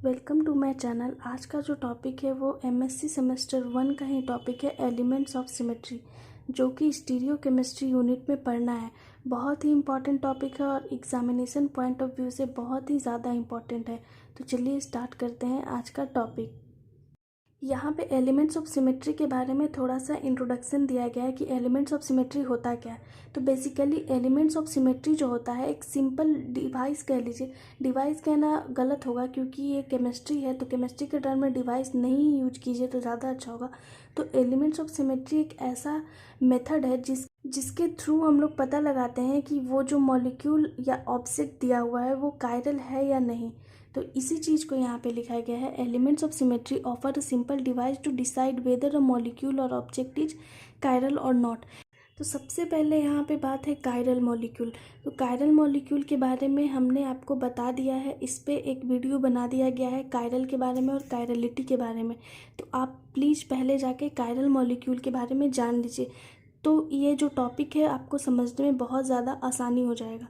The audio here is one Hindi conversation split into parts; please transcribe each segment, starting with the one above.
Welcome to my channel. आज का जो टॉपिक है वो एमएससी सेमेस्टर 1 का ही टॉपिक है, एलिमेंट्स ऑफ सिमेट्री, जो कि स्टीरियो केमिस्ट्री यूनिट में पढ़ना है। बहुत ही इंपॉर्टेंट टॉपिक है और एग्जामिनेशन पॉइंट ऑफ व्यू से बहुत ही ज़्यादा इंपॉर्टेंट है। तो चलिए स्टार्ट करते हैं आज का टॉपिक। यहाँ पे एलिमेंट्स ऑफ सिमेट्री के बारे में थोड़ा सा इंट्रोडक्शन दिया गया है कि एलिमेंट्स ऑफ सिमेट्री होता क्या है। तो बेसिकली एलिमेंट्स ऑफ सिमेट्री जो होता है एक सिंपल डिवाइस कह लीजिए। डिवाइस कहना गलत होगा क्योंकि ये केमिस्ट्री है, तो केमिस्ट्री के टर्म में डिवाइस नहीं यूज कीजिए तो ज़्यादा अच्छा होगा। तो एलिमेंट्स ऑफ सिमेट्री एक ऐसा मेथड है जिसके थ्रू हम लोग पता लगाते हैं कि वो जो मॉलिक्यूल या ऑब्जेक्ट दिया हुआ है वो कायरल है या नहीं। तो इसी चीज़ को यहाँ पे लिखा गया है, elements of symmetry offer a simple device to decide whether a molecule और ऑब्जेक्ट इज कायरल और नॉट। तो सबसे पहले यहाँ पे बात है कायरल मॉलिक्यूल। तो कायरल मॉलिक्यूल के बारे में हमने आपको बता दिया है, इस पे एक वीडियो बना दिया गया है कायरल के बारे में और कायरलिटी के बारे में। तो आप प्लीज़ पहले जाके कायरल मॉलिक्यूल के बारे में जान लीजिए, तो ये जो टॉपिक है आपको समझने में बहुत ज़्यादा आसानी हो जाएगा।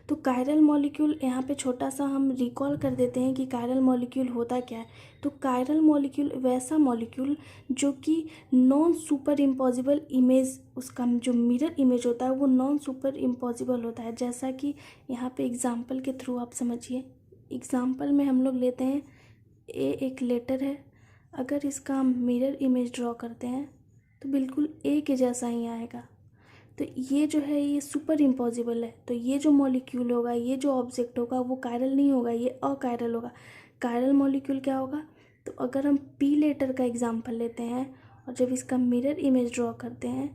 तो कायरल मॉलिक्यूल यहाँ पे छोटा सा हम रिकॉल कर देते हैं कि कायरल मॉलिक्यूल होता क्या है। तो कायरल मॉलिक्यूल वैसा मॉलिक्यूल जो कि नॉन सुपर इम्पॉसिबल इमेज, उसका जो मिरर इमेज होता है वो नॉन सुपर इम्पॉसिबल होता है। जैसा कि यहाँ पे एग्जांपल के थ्रू आप समझिए। एग्जांपल में हम लोग लेते हैं ए एक लेटर है, अगर इसका हम मिरर इमेज ड्रॉ करते हैं तो बिल्कुल ए के जैसा ही आएगा। तो ये जो है ये सुपर इम्पॉसिबल है। तो ये जो मॉलिक्यूल होगा, ये जो ऑब्जेक्ट होगा वो कायरल नहीं होगा, ये अकायरल होगा। कायरल मॉलिक्यूल क्या होगा? तो अगर हम पी लेटर का एग्जांपल लेते हैं और जब इसका मिरर इमेज ड्रॉ करते हैं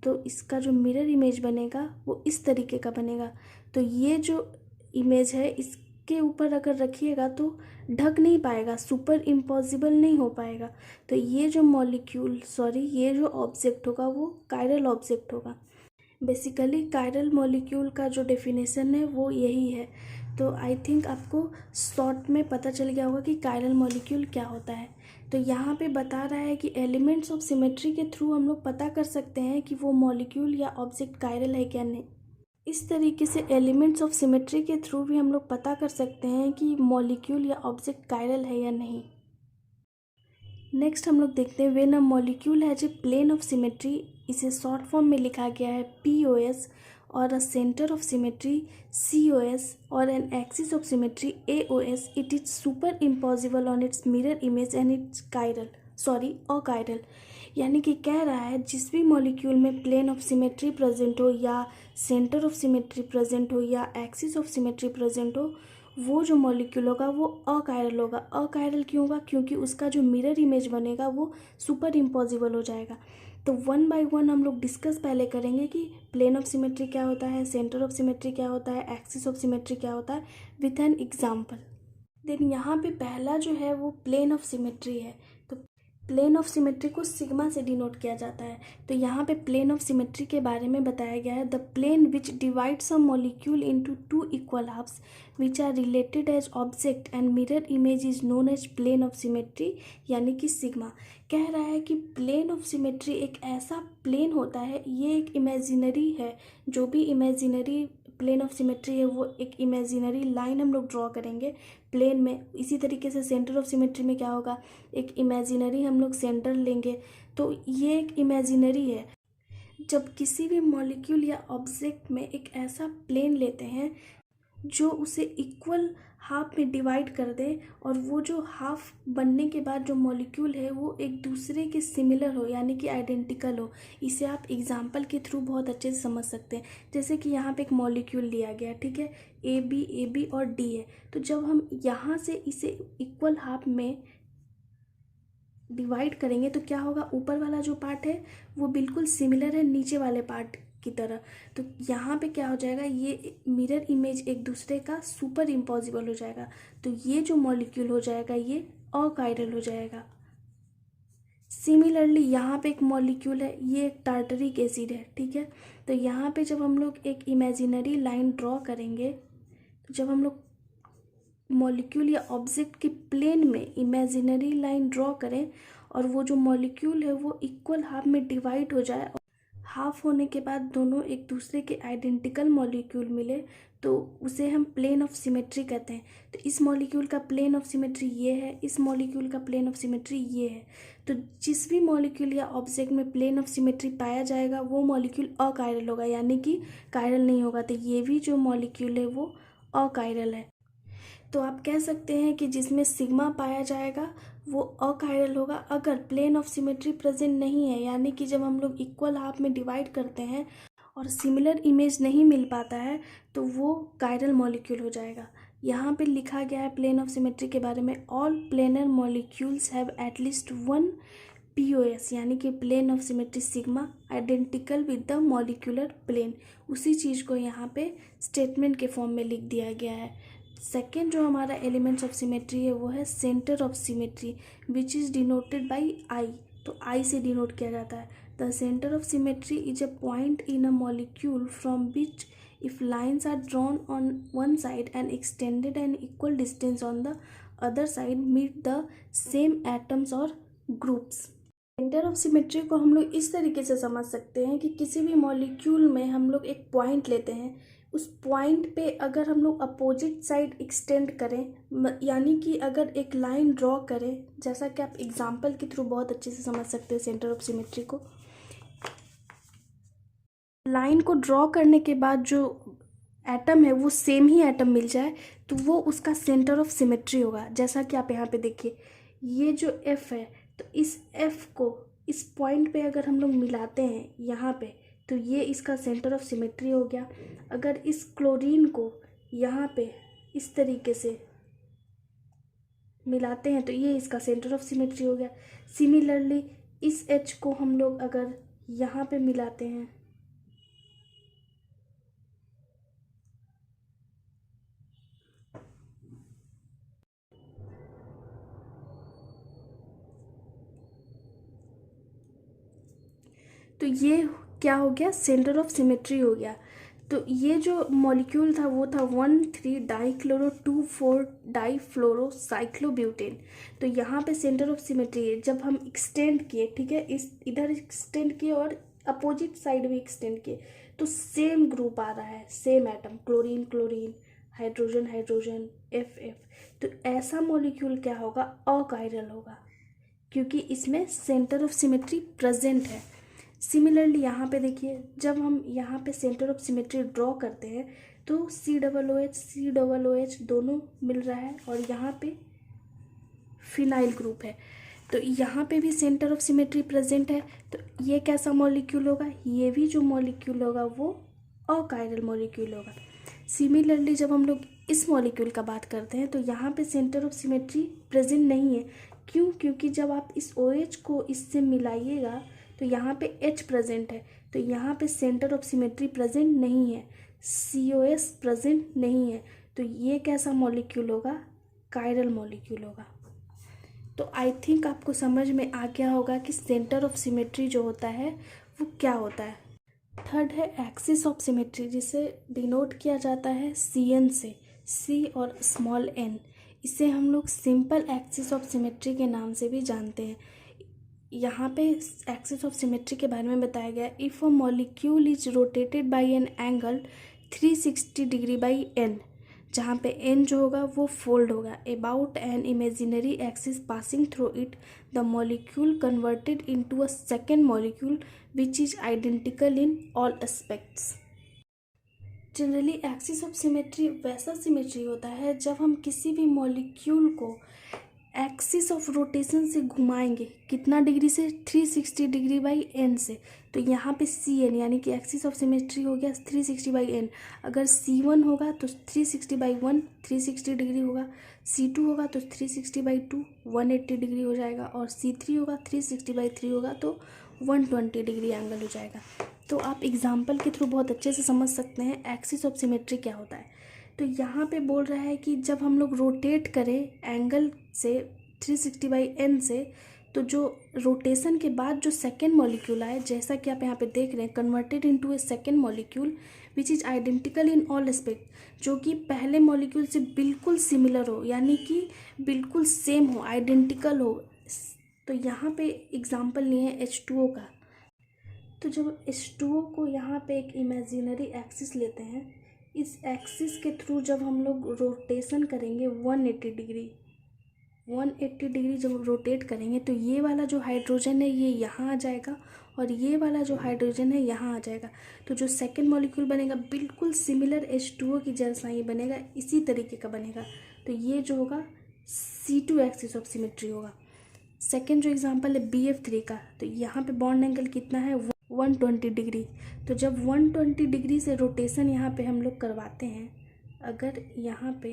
तो इसका जो मिरर इमेज बनेगा वो इस तरीके का बनेगा। तो ये जो इमेज है इसके ऊपर अगर रखिएगा तो ढक नहीं पाएगा, सुपर इम्पॉसिबल नहीं हो पाएगा। तो ये जो ये जो ऑब्जेक्ट होगा वो कायरल ऑब्जेक्ट होगा। बेसिकली कायरल मॉलिक्यूल का जो डेफिनेशन है वो यही है। तो आई थिंक आपको शॉर्ट में पता चल गया होगा कि कायरल मॉलिक्यूल क्या होता है। तो यहाँ पे बता रहा है कि एलिमेंट्स ऑफ सिमेट्री के थ्रू हम लोग पता कर सकते हैं कि वो मॉलिक्यूल या ऑब्जेक्ट कायरल है क्या नहीं। इस तरीके से एलिमेंट्स ऑफ सिमेट्री के थ्रू भी हम लोग पता कर सकते हैं कि मॉलिक्यूल या ऑब्जेक्ट कायरल है या नहीं। नेक्स्ट हम लोग देखते हैं when a molecule has a plane of symmetry, इसे शॉर्ट फॉर्म में लिखा गया है POS, और a centre of symmetry COS और an axis of symmetry AOS, it is superimposable on its mirror image and it's achiral. यानी कि कह रहा है जिस भी मॉलिक्यूल में प्लेन ऑफ सिमेट्री प्रेजेंट हो या सेंटर ऑफ सिमेट्री प्रेजेंट हो या एक्सिस ऑफ सिमेट्री प्रेजेंट हो, वो जो मॉलिक्यूल होगा वो अकायरल होगा। अकायरल क्यों होगा? क्योंकि उसका जो मिरर इमेज बनेगा वो सुपर इम्पॉसिबल हो जाएगा। तो वन बाय वन हम लोग डिस्कस पहले करेंगे कि प्लेन ऑफ सिमेट्री क्या होता है, सेंटर ऑफ सिमेट्री क्या होता है, एक्सिस ऑफ सिमेट्री क्या होता है, विथ एन एग्जाम्पल। देन यहाँ पे पहला जो है वो प्लेन ऑफ सिमेट्री है। तो प्लेन ऑफ सिमेट्री को सिग्मा से डिनोट किया जाता है। तो यहाँ पे प्लेन ऑफ सिमेट्री के बारे में बताया गया है, the plane which divides a molecule into two equal halves which are related as object and mirror image is known as plane of symmetry, यानी कि सिग्मा। कह रहा है कि प्लेन ऑफ सिमेट्री एक ऐसा प्लेन होता है, ये एक इमेजिनरी है। जो भी इमेजिनरी प्लेन ऑफ सिमेट्री है वो एक इमेजिनरी लाइन हम लोग ड्रॉ करेंगे प्लेन में। इसी तरीके से सेंटर ऑफ सिमेट्री में क्या होगा, एक इमेजिनरी हम लोग सेंटर लेंगे। तो ये एक इमेजिनरी है। जब किसी भी मॉलिक्यूल या ऑब्जेक्ट में एक ऐसा प्लेन लेते हैं जो उसे इक्वल हाफ में डिवाइड कर दे और वो जो हाफ बनने के बाद जो मॉलिक्यूल है वो एक दूसरे के सिमिलर हो, यानी कि आइडेंटिकल हो। इसे आप एग्जांपल के थ्रू बहुत अच्छे से समझ सकते हैं। जैसे कि यहाँ पे एक मॉलिक्यूल लिया गया, ठीक है, AB और D है। तो जब हम यहाँ से इसे इक्वल हाफ में डिवाइड करेंगे तो क्या होगा, ऊपर वाला जो पार्ट है वो बिल्कुल सिमिलर है नीचे वाले पार्ट की तरह। तो यहाँ पे क्या हो जाएगा, ये मिरर इमेज एक दूसरे का सुपर इम्पॉसिबल हो जाएगा। तो ये जो मॉलिक्यूल हो जाएगा ये अकायरल हो जाएगा। सिमिलरली यहाँ पे एक मॉलिक्यूल है, ये एक टार्टरिक एसिड है, ठीक है। तो यहाँ पे जब हम लोग एक इमेजिनरी लाइन ड्रॉ करेंगे, तो जब हम लोग मॉलिक्यूल या ऑब्जेक्ट के प्लेन में इमेजिनरी लाइन ड्रॉ करें और वो जो मॉलिक्यूल है वो इक्वल हाफ में डिवाइड हो जाए, हाफ होने के बाद दोनों एक दूसरे के आइडेंटिकल मॉलिक्यूल मिले तो उसे हम प्लेन ऑफ सिमेट्री कहते हैं। तो इस मॉलिक्यूल का प्लेन ऑफ सिमेट्री ये है, इस मॉलिक्यूल का प्लेन ऑफ सिमेट्री ये है। तो जिस भी मॉलिक्यूल या ऑब्जेक्ट में प्लेन ऑफ सिमेट्री पाया जाएगा वो मॉलिक्यूल अकायरल होगा, यानी कि कायरल नहीं होगा। तो ये भी जो मॉलिक्यूल है वो अकायरल है। तो आप कह सकते हैं कि जिसमें सिग्मा पाया जाएगा वो अकायरल होगा अगर प्लेन ऑफ सिमेट्री प्रेजेंट नहीं है, यानी कि जब हम लोग इक्वल हाफ में डिवाइड करते हैं और सिमिलर इमेज नहीं मिल पाता है तो वो कायरल मॉलिक्यूल हो जाएगा। यहाँ पे लिखा गया है प्लेन ऑफ सिमेट्री के बारे में, all planar molecules have at least one POS, यानी कि plane of symmetry sigma identical with the molecular plane. उसी चीज़ को यहाँ पे स्टेटमेंट के फॉर्म में लिख दिया गया है। सेकेंड जो हमारा एलिमेंट्स ऑफ सिमेट्री है वो है centre of symmetry which is denoted by I. तो आई से डिनोट किया जाता है। The centre of symmetry is a point in a molecule from which if lines are drawn on one side and extended an equal distance on the other side meet the same atoms or groups। Centre of symmetry को हम लोग इस तरीके से समझ सकते हैं कि किसी भी मॉलिक्यूल में हम लोग एक पॉइंट लेते हैं, उस पॉइंट पे अगर हम लोग अपोजिट साइड एक्सटेंड करें, यानी कि अगर एक लाइन ड्रॉ करें, जैसा कि आप एग्जांपल के थ्रू बहुत अच्छे से समझ सकते हैं सेंटर ऑफ सिमेट्री को। लाइन को ड्रॉ करने के बाद जो एटम है वो सेम ही एटम मिल जाए तो वो उसका सेंटर ऑफ सिमेट्री होगा। जैसा कि आप यहाँ पे देखिए, ये जो F है तो इस F को इस पॉइंट पे अगर हम लोग मिलाते हैं यहाँ पे तो ये इसका सेंटर ऑफ सिमेट्री हो गया। अगर इस क्लोरीन को यहाँ पे इस तरीके से मिलाते हैं तो ये इसका सेंटर ऑफ सिमेट्री हो गया। सिमिलरली इस H को हम लोग अगर यहाँ पे मिलाते हैं तो ये क्या हो गया, सेंटर ऑफ सिमेट्री हो गया। तो ये जो मॉलिक्यूल था वो था 1,3 डाइक्लोरो 2,4 डाइफ्लोरोसाइक्लोब्यूटेन। तो यहाँ पे सेंटर ऑफ सिमेट्री है। जब हम एक्सटेंड किए, ठीक है, इस इधर एक्सटेंड किए और अपोजिट साइड भी एक्सटेंड किए तो सेम ग्रुप आ रहा है, same atom, chlorine chlorine, hydrogen hydrogen, FF। तो ऐसा मॉलिक्यूल क्या होगा, अकायरल होगा, क्योंकि इसमें सेंटर ऑफ सिमेट्री प्रेजेंट है। सिमिलरली यहाँ पे देखिए, जब हम यहाँ पे सेंटर ऑफ सिमेट्री ड्रॉ करते हैं तो COOH दोनों मिल रहा है और यहाँ पे फिनाइल ग्रुप है। तो यहाँ पे भी सेंटर ऑफ सिमेट्री प्रेजेंट है। तो ये कैसा मॉलिक्यूल होगा, ये भी जो मॉलिक्यूल होगा वो अकायरल मॉलिक्यूल होगा। सिमिलरली जब हम लोग इस मॉलिक्यूल का बात करते हैं तो यहाँ पे सेंटर ऑफ सिमेट्री प्रेजेंट नहीं है। क्यों? क्योंकि जब आप इस OH को इससे मिलाइएगा तो यहाँ पे H प्रेजेंट है, तो यहाँ पे सेंटर ऑफ सिमेट्री प्रेजेंट नहीं है, COS प्रेजेंट नहीं है। तो ये कैसा मॉलिक्यूल होगा, कायरल मॉलिक्यूल होगा। तो आई थिंक आपको समझ में आ गया होगा कि सेंटर ऑफ सिमेट्री जो होता है वो क्या होता है। थर्ड है एक्सिस ऑफ सिमेट्री, जिसे डिनोट किया जाता है CN से, C और स्मॉल n। इसे हम लोग सिंपल एक्सिस ऑफ सिमेट्री के नाम से भी जानते हैं। यहाँ पे एक्सिस ऑफ सिमेट्री के बारे में बताया गया, if a molecule is rotated bye an angle 360 degree by n, जहाँ पे n जो होगा वो फोल्ड होगा, about an imaginary axis passing through it, the molecule converted into a second molecule which is identical in all aspects. Generally axis of symmetry वैसा सिमेट्री होता है जब हम किसी भी मॉलिक्यूल को एक्सिस ऑफ रोटेशन से घुमाएंगे, कितना डिग्री से, 360 डिग्री बाई n से। तो यहाँ पे CN यानी कि एक्सिस ऑफ सिमेट्री हो गया 360 बाई n। अगर C1 होगा तो 360 बाई 1 360 डिग्री होगा, C2 होगा तो 360 बाई 2 180 डिग्री हो जाएगा, और C3 होगा 360 बाई 3 होगा तो 120 डिग्री एंगल हो जाएगा। तो आप एग्जाम्पल के थ्रू बहुत अच्छे से समझ सकते हैं एक्सिस ऑफ सिमेट्री क्या होता है। तो यहाँ पे बोल रहा है कि जब हम लोग रोटेट करें एंगल से 360 बाई n से, तो जो रोटेशन के बाद जो सेकेंड मॉलिक्यूल आए, जैसा कि आप यहाँ पे देख रहे हैं, converted into A second molecule which is identical in all aspect, जो कि पहले मॉलिक्यूल से बिल्कुल सिमिलर हो, यानी कि बिल्कुल सेम हो, आइडेंटिकल हो। तो यहाँ पे एग्जाम्पल लिए हैं H2O का। तो जब H2O को यहाँ पे एक इमेजिनरी एक्सिस लेते हैं, इस एक्सिस के थ्रू जब हम लोग रोटेशन करेंगे 180 डिग्री जब रोटेट करेंगे तो ये वाला जो हाइड्रोजन है ये यहाँ आ जाएगा और ये वाला जो हाइड्रोजन है यहाँ आ जाएगा। तो जो सेकंड मॉलिक्यूल बनेगा बिल्कुल सिमिलर H2O की जैसा ही बनेगा, इसी तरीके का बनेगा। तो ये जो होगा C2 एक्सिस ऑफ सिमेट्री होगा। सेकेंड जो एग्जांपल है BF3 का, तो यहाँ पे बॉन्ड एंगल कितना है 120 डिग्री। तो जब 120 डिग्री से रोटेशन यहाँ पे हम लोग करवाते हैं, अगर यहाँ पे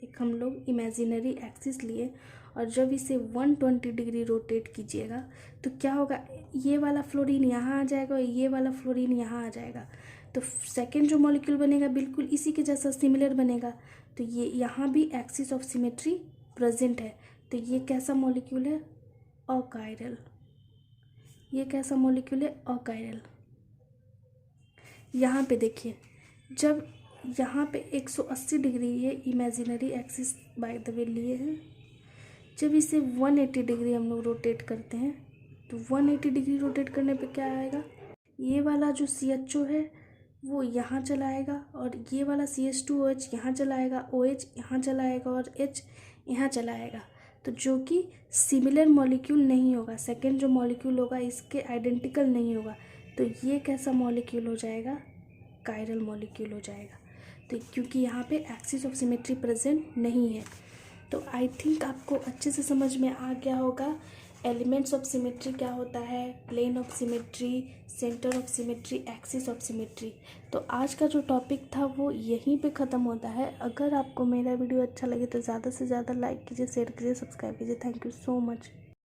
एक हम लोग इमेजिनरी एक्सिस लिए और जब इसे 120 डिग्री रोटेट कीजिएगा तो क्या होगा, ये वाला फ्लोरीन यहाँ आ जाएगा और ये वाला फ्लोरीन यहाँ आ जाएगा। तो सेकेंड जो मॉलिक्यूल बनेगा बिल्कुल इसी के जैसा सिमिलर बनेगा। तो ये यहाँ भी एक्सिस ऑफ सिमेट्री प्रेजेंट है। तो ये कैसा मॉलिक्यूल है, अकायरल। ये कैसा मॉलिक्यूल है, अकायरल। यहाँ पे देखिए, जब यहाँ पे 180 डिग्री ये imaginary axis by the way लिए हैं, जब इसे 180 डिग्री हम लोग रोटेट करते हैं तो 180 डिग्री रोटेट करने पे क्या आएगा, ये वाला जो CHO है वो यहाँ चला आएगा और ये वाला CH2OH यहाँ चला आएगा, OH यहाँ चला आएगा और H यहाँ चला आएगा। तो जो कि सिमिलर मॉलिक्यूल नहीं होगा, सेकेंड जो मॉलिक्यूल होगा इसके आइडेंटिकल नहीं होगा। तो ये कैसा मॉलिक्यूल हो जाएगा, कायरल मॉलिक्यूल हो जाएगा। तो क्योंकि यहाँ पे एक्सिस ऑफ सिमेट्री प्रेजेंट नहीं है। तो आई थिंक आपको अच्छे से समझ में आ गया होगा एलिमेंट्स ऑफ सिमेट्री क्या होता है, plane of symmetry, centre of symmetry, axis of symmetry. तो आज का जो टॉपिक था वो यहीं पे ख़त्म होता है। अगर आपको मेरा वीडियो अच्छा लगे तो ज़्यादा से ज़्यादा लाइक कीजिए, शेयर कीजिए, सब्सक्राइब कीजिए। Thank you so much.